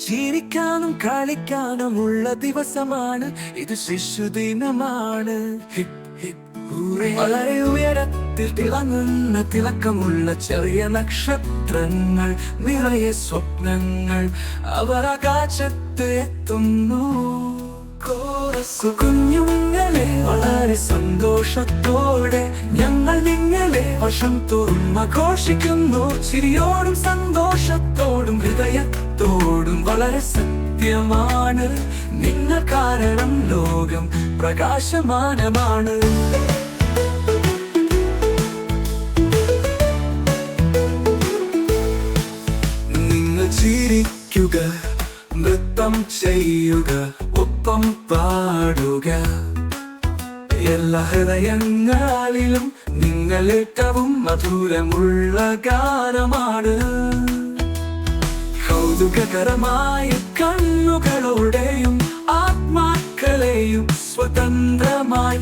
ചിരിക്കാനും കളിക്കാനുമുള്ള ദിവസമാണ് ഇത്, ശിശുദിനമാണ്. Hip hip ഹൂറേ. വളരെ ഉയരത്തിൽ തിളങ്ങുന്ന തിളക്കമുള്ള ചെറിയ നക്ഷത്രങ്ങൾ, നിറയെ സ്വപ്നങ്ങൾ, അവർ ആകാശത്ത് എത്തുന്നു. കോറസ് കുഞ്ഞുങ്ങളെ വളരെ സന്തോഷത്തോടെ ഞങ്ങൾ നിങ്ങളെ വർഷം തോറും ആഘോഷിക്കുന്നു. ചിരിയോടും സന്തോഷത്തോടും ഹൃദയത്തോടും വളരെ സത്യമാണ്, നിങ്ങൾ കാരണം ലോകം പ്രകാശമാനമാണ്. നിങ്ങൾ ചിരിക്കുക, നൃത്തം ചെയ്യുക, ഒപ്പം പാടുക. എല്ലാ ഹൃദയങ്ങളിലും നിങ്ങൾ ഏറ്റവും മധുരമുള്ള ഗാനമാണ്. കൗതുകകരമായ കണ്ണുകളോടെയും ആത്മാക്കളെയും സ്വതന്ത്രമായി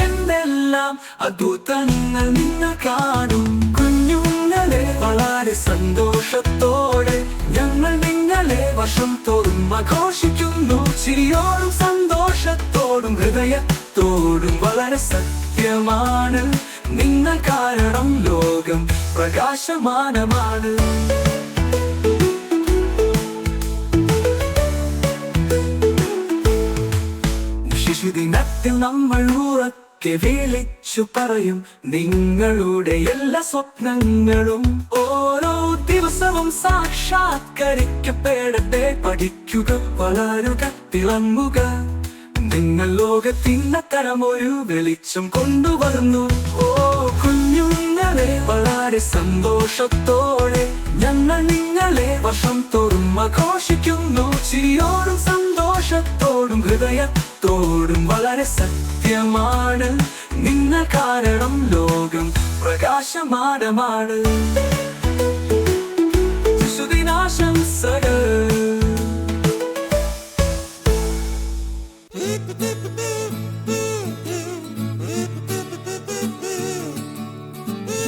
എന്തെല്ലാം അദ്ഭുതങ്ങൾ നിങ്ങൾ കാണും. കുഞ്ഞുങ്ങളെ വളരെ സന്തോഷത്തോടെ ഞങ്ങൾ നിങ്ങളെ വർഷം തോറും ആഘോഷിക്കുന്നു. ചിരിയോടും സന്തോഷത്തോടും ഹൃദയത്തോടും വളരെ സത്യമാണ്, നിങ്ങൾ കാരണം ലോകം പ്രകാശമാനമാണ്. ശിശുദിനത്തിൽ നമ്മൾ ഉറക്കെ വിളിച്ചു പറയും നിങ്ങളുടെ എല്ലാ സ്വപ്നങ്ങളും ഓരോ ദിവസവും സാക്ഷാത്കരിക്കപ്പെടട്ടെ. പഠിക്കുക, വളരുക, തിളങ്ങുക. നിങ്ങൾ ലോകത്തിനത്തരമൊരു വെളിച്ചം കൊണ്ടുവരുന്നു. ഓ കുഞ്ഞുങ്ങളെ വളരെ സന്തോഷത്തോടെ ഞങ്ങൾ നിങ്ങളെ വർഷം തോറും ആഘോഷിക്കുന്നു. ചിരിയോടും സന്തോഷത്തോടും ഹൃദയത്തോടും വളരെ സത്യമാണ്, നിങ്ങൾ കാരണം ലോകം പ്രകാശമാനമാണ്. ശിശുദിനാശംസകൾ.